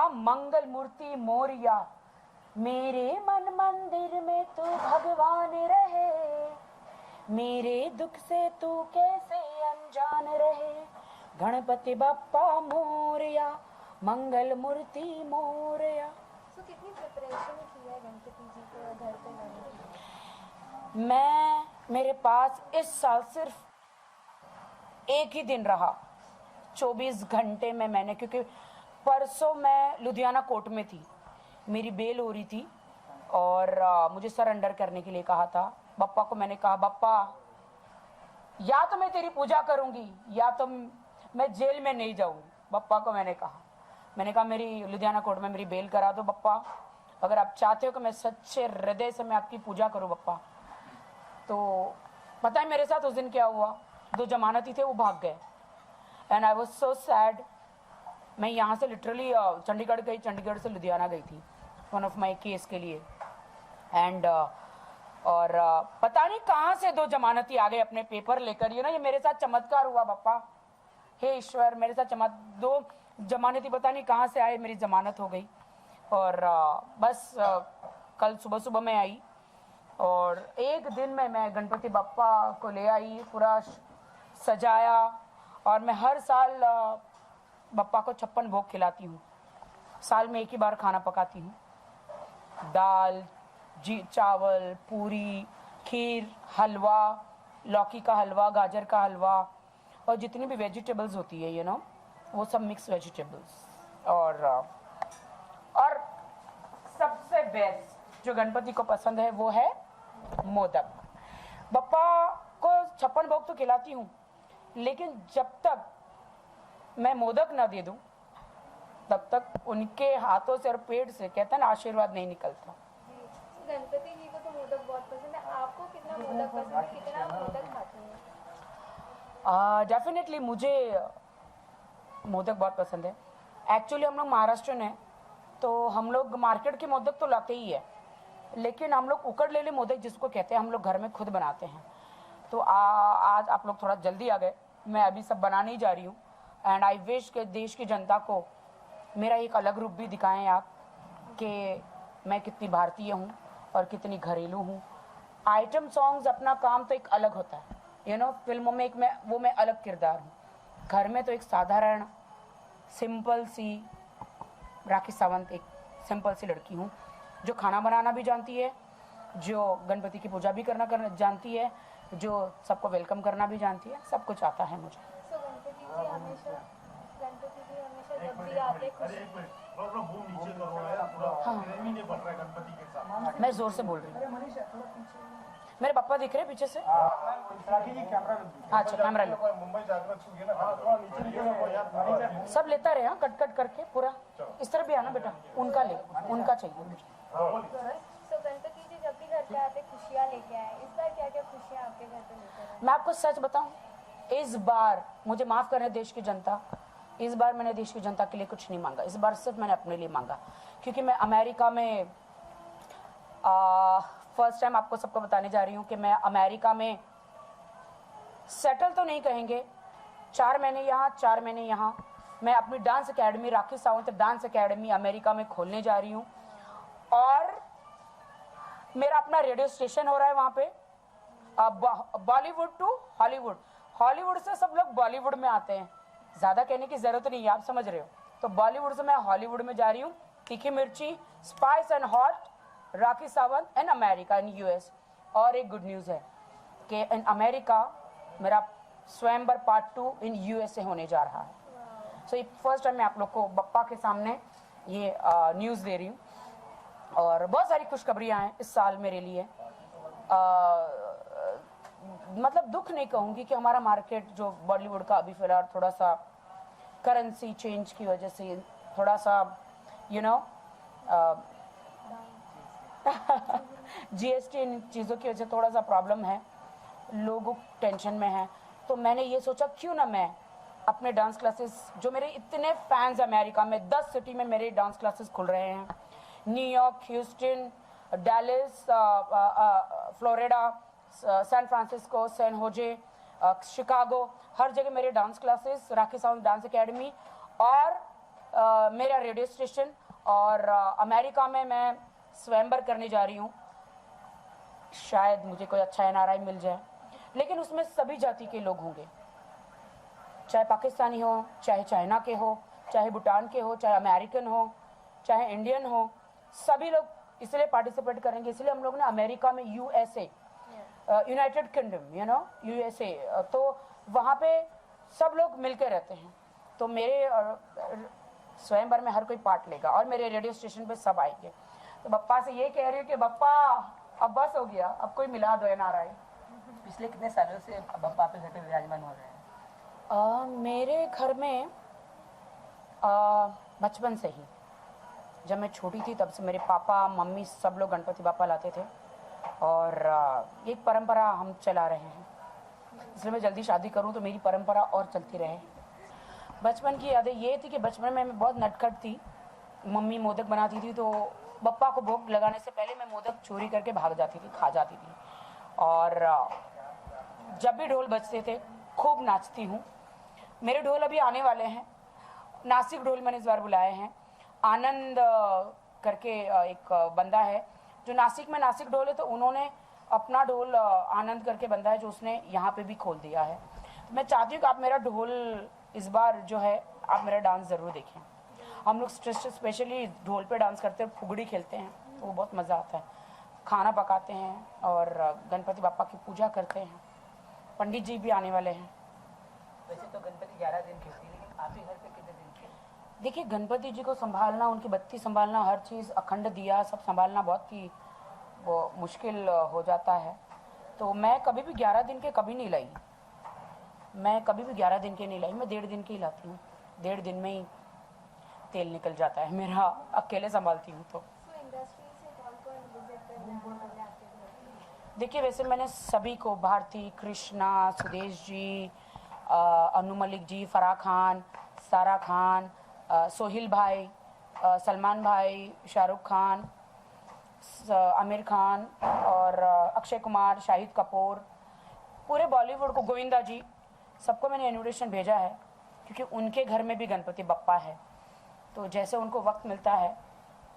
मंगल मूर्ति मोरिया, मेरे मन मंदिर में तू भगवान रहे, मेरे दुख से तू कैसे अनजान रहे, गणपति बप्पा मोरया, मंगल मूर्ति मोरया। तो कितनी प्रिपरेशन की है गणपति जी को घर पे लाने की? मेरे पास इस साल सिर्फ एक ही दिन रहा 24 घंटे में मैंने, क्योंकि परसों मैं लुधियाना कोर्ट में थी, मेरी बेल हो रही थी और मुझे सरेंडर करने के लिए कहा था। बप्पा को मैंने कहा, बप्पा या तो मैं तेरी पूजा करूंगी या तो मैं जेल में नहीं जाऊंगी। बप्पा को मैंने कहा मेरी लुधियाना कोर्ट में मेरी बेल करा दो बप्पा, अगर आप चाहते हो कि मैं सच्चे हृदय से मैं आपकी पूजा करूं बप्पा। तो पता है मेरे साथ उस दिन क्या हुआ, 2 जमानती थे वो भाग गए and I was so sad. मैं यहाँ से लिटरली चंडीगढ़ गई, चंडीगढ़ से लुधियाना गई थी वन ऑफ माई केस के लिए एंड और पता नहीं कहाँ से 2 जमानती आ गए अपने पेपर लेकर। ये मेरे साथ चमत्कार हुआ बप्पा, हे ईश्वर मेरे साथ 2 जमानती पता नहीं कहाँ से आए, मेरी जमानत हो गई। और बस कल सुबह सुबह मैं आई और एक दिन में मैं गणपति बप्पा को ले आई, पूरा सजाया और मैं हर साल बप्पा को 56 भोग खिलाती हूँ। साल में एक ही बार खाना पकाती हूँ, दाल चावल पूरी खीर हलवा, लौकी का हलवा, गाजर का हलवा और जितनी भी वेजिटेबल्स होती है वो सब मिक्स वेजिटेबल्स। और सबसे बेस्ट जो गणपति को पसंद है वो है मोदक। बप्पा को 56 भोग तो खिलाती हूँ, लेकिन जब तक मैं मोदक ना दे दूं तब तक उनके हाथों से और पेट से कहते हैं ना आशीर्वाद नहीं निकलता। गणपति जी को तो मोदक बहुत पसंद है, आपको कितना मोदक पसंद है, कितना मोदक खाते हैं? डेफिनेटली मुझे मोदक बहुत पसंद है। एक्चुअली हम लोग महाराष्ट्र हैं तो हम लोग मार्केट के मोदक तो लाते ही है, लेकिन हम लोग उकड़लेले मोदक जिसको कहते हैं हम लोग घर में खुद बनाते हैं। तो आज आप लोग थोड़ा जल्दी आ गए, मैं अभी सब बनाने ही जा रही हूँ एंड आई विश के देश की जनता को मेरा एक अलग रूप भी दिखाएं आप कि मैं कितनी भारतीय हूँ और कितनी घरेलू हूँ। आइटम सॉन्ग्स अपना काम तो एक अलग होता है, फिल्मों में मैं अलग किरदार हूँ, घर में तो एक साधारण सिंपल सी राखी सावंत एक सिंपल सी लड़की हूँ जो खाना बनाना भी जानती है, जो गणपति की पूजा भी करना जानती है, जो सबको वेलकम करना भी जानती है, सब कुछ आता है मुझे। गणपति जी हमेशा जब भी आते हाँ, मैं जोर से बोल रही हूँ, मेरे पापा दिख रहे हैं पीछे से। अच्छा कैमरा लो, सब लेता रहे हाँ, कट करके पूरा इस तरह भी आना बेटा, उनका चाहिए मुझे। तो गणपति जी जब भी घर पे आते खुशियाँ लेके आए, इस बार क्या क्या खुशियाँ आपके घर पे लेकर आए? मैं आपको सच बताऊं, इस बार मुझे माफ करना देश की जनता, इस बार मैंने देश की जनता के लिए कुछ नहीं मांगा, इस बार सिर्फ मैंने अपने लिए मांगा, क्योंकि मैं अमेरिका में फर्स्ट टाइम आपको सबको बताने जा रही हूँ कि मैं अमेरिका में सेटल तो नहीं कहेंगे, 4 महीने यहाँ 4 महीने यहाँ, मैं अपनी डांस एकेडमी राखी सावंत डांस एकेडमी अमेरिका में खोलने जा रही हूँ और मेरा अपना रेडियो स्टेशन हो रहा है वहाँ पे, बॉलीवुड टू हॉलीवुड से सब लोग बॉलीवुड में आते हैं, ज़्यादा कहने की ज़रूरत नहीं है, आप समझ रहे हो। तो बॉलीवुड से मैं हॉलीवुड में जा रही हूँ, तीखी मिर्ची spice and hot Rakhi Sawant in America in US. और एक गुड न्यूज़ है कि इन अमेरिका मेरा स्वयंवर पार्ट 2 इन यूएसए होने जा रहा है। सो फर्स्ट टाइम मैं आप लोग को बप्पा के सामने ये न्यूज़ दे रही हूँ और बहुत सारी खुशखबरियाँ हैं इस साल मेरे लिए। मतलब दुख नहीं कहूँगी कि हमारा मार्केट जो बॉलीवुड का अभी फिलहाल थोड़ा सा करेंसी चेंज की वजह से थोड़ा सा जीएसटी इन चीज़ों की वजह से थोड़ा सा प्रॉब्लम है, लोग टेंशन में हैं। तो मैंने ये सोचा क्यों ना मैं अपने डांस क्लासेस, जो मेरे इतने फैंस अमेरिका में 10 सिटी में मेरे डांस क्लासेस खुल रहे हैं, New York, Houston, Dallas, Florida, San Francisco, San Jose, Chicago, हर जगह मेरे dance classes Rakhi Sawant dance academy और मेरा रेडियो स्टेशन और अमेरिका में मैं स्वयंवर करने जा रही हूँ। शायद मुझे कोई अच्छा एनआरआई मिल जाए, लेकिन उसमें सभी जाति के लोग होंगे, चाहे पाकिस्तानी हो, चाहे चाइना के हो, चाहे भूटान के हो, चाहे अमेरिकन हो, चाहे इंडियन हो, सभी लोग इसलिए पार्टिसिपेट करेंगे। इसलिए हम लोग ने अमेरिका में यूएसए, यूनाइटेड किंगडम, यूएसए, तो वहाँ पे सब लोग मिलके रहते हैं। तो मेरे स्वयंवर में हर कोई पार्ट लेगा और मेरे रेडियो स्टेशन पे सब आएंगे। तो बप्पा से ये कह रही हूँ कि बप्पा अब बस हो गया, अब कोई मिला दो एनआरआई। पिछले कितने सालों से बप्पा आपके घर पे विराजमान हो रहे हैं? मेरे घर में बचपन से ही, जब मैं छोटी थी तब से मेरे पापा मम्मी सब लोग गणपति बापा लाते थे और एक परंपरा हम चला रहे हैं। इसलिए मैं जल्दी शादी करूं तो मेरी परंपरा और चलती रहे। बचपन की यादें ये थी कि बचपन में मैं बहुत नटखट थी। मम्मी मोदक बनाती थी तो बप्पा को भोग लगाने से पहले मैं मोदक चोरी करके भाग जाती थी, खा जाती थी। और जब भी ढोल बजते थे खूब नाचती हूँ। मेरे ढोल अभी आने वाले हैं, नासिक ढोल मैंने इस बार बुलाए हैं। आनंद करके एक बंदा है जो नासिक में नासिक ढोल है, तो उन्होंने अपना ढोल आनंद करके बंदा है जो उसने यहाँ पे भी खोल दिया है। मैं चाहती हूँ कि आप मेरा ढोल इस बार जो है आप मेरा डांस ज़रूर देखें। हम लोग स्पेशली ढोल पे डांस करते हैं, फुगड़ी खेलते हैं, तो वो बहुत मज़ा आता है। खाना पकाते हैं और गणपति बापा की पूजा करते हैं। पंडित जी भी आने वाले हैं। वैसे तो गणपति 11 दिन की होती है, लेकिन आपके घर पे कितने दिन की? देखिए, गणपति जी को संभालना, उनकी बत्ती संभालना, हर चीज़ अखंड दिया सब संभालना बहुत ही वो मुश्किल हो जाता है। तो मैं कभी भी 11 दिन के कभी नहीं लाई। मैं कभी भी 11 दिन के नहीं लाई, मैं 1.5 दिन के ही लाती हूँ। 1.5 दिन में ही तेल निकल जाता है मेरा, अकेले संभालती हूँ। तो इंडस्ट्री से कौन-कौन विजिट करने वाले आपके घर? देखिए, वैसे मैंने सभी को, भारती, कृष्णा, सुदेश जी, अनु मलिक जी, फराह खान, सारा खान, सोहिल भाई, सलमान भाई, शाहरुख खान, आमिर खान और अक्षय कुमार, शाहिद कपूर, पूरे बॉलीवुड को, गोविंदा जी, सबको मैंने इनविटेशन भेजा है क्योंकि उनके घर में भी गणपति बप्पा है। तो जैसे उनको वक्त मिलता है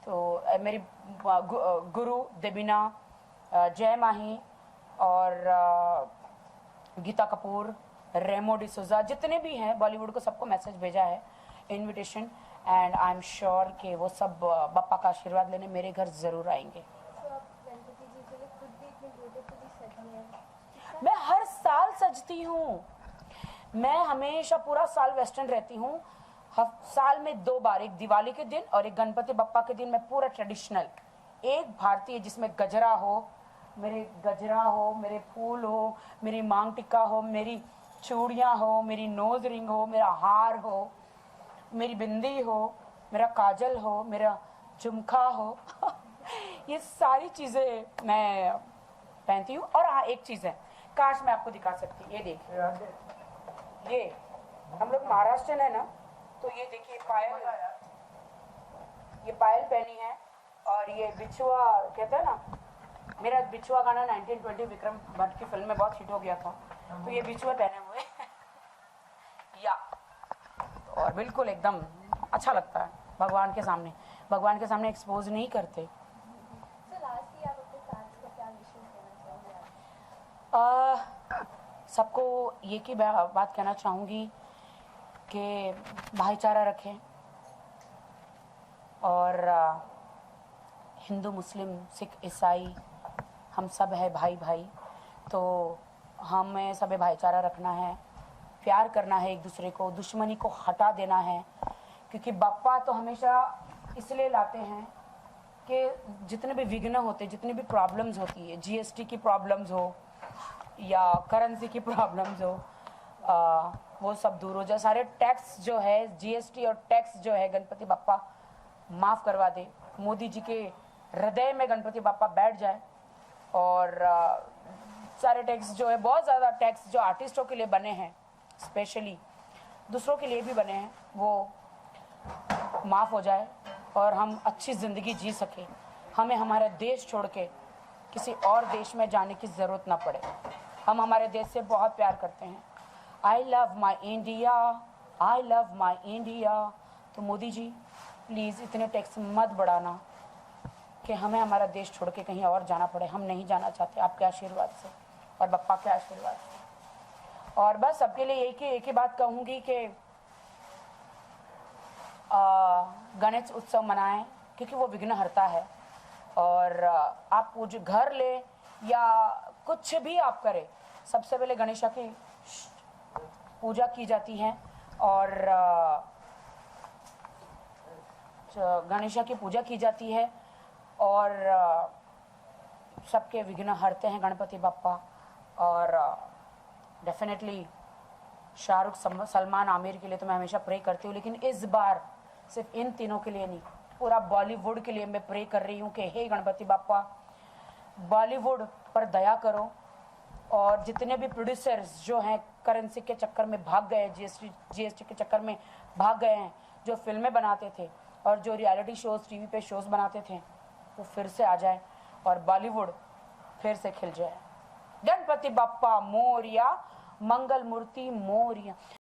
तो मेरी गुरु देबीना, जय माही और गीता कपूर, रेमो डिसूजा, जितने भी हैं बॉलीवुड को, सबको मैसेज भेजा है invitation. And I am sure कि वो सब बप्पा का आशीर्वाद लेने मेरे घर ज़रूर आएंगे। तो आप गणपति जी के लिए खुद भी इतने ब्यूटीफुली सजी हैं। मैं हर साल सजती हूँ। मैं हमेशा पूरा साल वेस्टर्न रहती हूँ। साल में 2 बार, एक दिवाली के दिन और एक गणपति बप्पा के दिन मैं पूरा ट्रेडिशनल, एक भारतीय जिसमें गजरा हो, मेरे फूल हो, मेरी मांग टिक्का हो, मेरी चूड़ियाँ हो, मेरी नोज रिंग हो, मेरा हार हो, मेरी बिंदी हो, मेरा काजल हो, मेरा झुमका हो ये सारी चीज़ें मैं पहनती हूँ। और हाँ, एक चीज़ है, काश मैं आपको दिखा सकती। ये देखिए, ये हम लोग महाराष्ट्र है ना, तो ये देखिए ये पायल पहनी है और ये बिछुआ कहते हैं ना, मेरा बिछुआ गाना 1920 विक्रम भट्ट की फिल्म में बहुत हिट हो गया था, तो ये बिछुआ पहने हुए या और बिल्कुल एकदम अच्छा लगता है। भगवान के सामने एक्सपोज नहीं करते। So lastly, आप अपने फैंस को क्या विशेष देना चाहेंगे आप? सबको ये की बात कहना चाहूँगी कि भाईचारा रखें और हिंदू, मुस्लिम, सिख, ईसाई हम सब है भाई भाई। तो हमें सब भाईचारा रखना है, प्यार करना है एक दूसरे को, दुश्मनी को हटा देना है। क्योंकि बप्पा तो हमेशा इसलिए लाते हैं कि जितने भी विघ्न होते, जितनी भी प्रॉब्लम्स होती है, जीएसटी की प्रॉब्लम्स हो या करेंसी की प्रॉब्लम्स हो, वो सब दूर हो जाए। सारे टैक्स जो है, जीएसटी और टैक्स जो है, गणपति बप्पा माफ़ करवा दे। मोदी जी के हृदय में गणपति बप्पा बैठ जाए और सारे टैक्स जो है, बहुत ज़्यादा टैक्स जो आर्टिस्टों के लिए बने हैं, स्पेशली दूसरों के लिए भी बने हैं, वो माफ़ हो जाए और हम अच्छी ज़िंदगी जी सके। हमें हमारा देश छोड़ के किसी और देश में जाने की ज़रूरत ना पड़े। हम हमारे देश से बहुत प्यार करते हैं। I love my India, I love my India, तो मोदी जी प्लीज़ इतने टैक्स मत बढ़ाना कि हमें हमारा देश छोड़ के कहीं और जाना पड़े। हम नहीं जाना चाहते आपके आशीर्वाद से और बप्पा के आशीर्वाद से। और बस सबके लिए एक ही बात कहूँगी कि गणेश उत्सव मनाएं, क्योंकि वो विघ्नहर्ता है। और आप पूज घर ले या कुछ भी आप करें, सबसे पहले गणेशा की पूजा की जाती है। और गणेशा की पूजा की जाती है और सबके विघ्न हरते हैं गणपति बप्पा। और डेफिनेटली शाहरुख, सलमान, आमिर के लिए तो मैं हमेशा प्रे करती हूँ, लेकिन इस बार सिर्फ इन तीनों के लिए नहीं, पूरा बॉलीवुड के लिए मैं प्रे कर रही हूँ कि हे गणपति बप्पा, बॉलीवुड पर दया करो। और जितने भी प्रोड्यूसर्स जो हैं करेंसी के चक्कर में भाग गए, जीएसटी के चक्कर में भाग गए हैं, जो फिल्में बनाते थे और जो रियलिटी शोज टीवी पे शोज बनाते थे, वो फिर से आ जाए और बॉलीवुड फिर से खिल जाए। गणपति बप्पा मोरिया, मंगल मूर्ति मोरिया।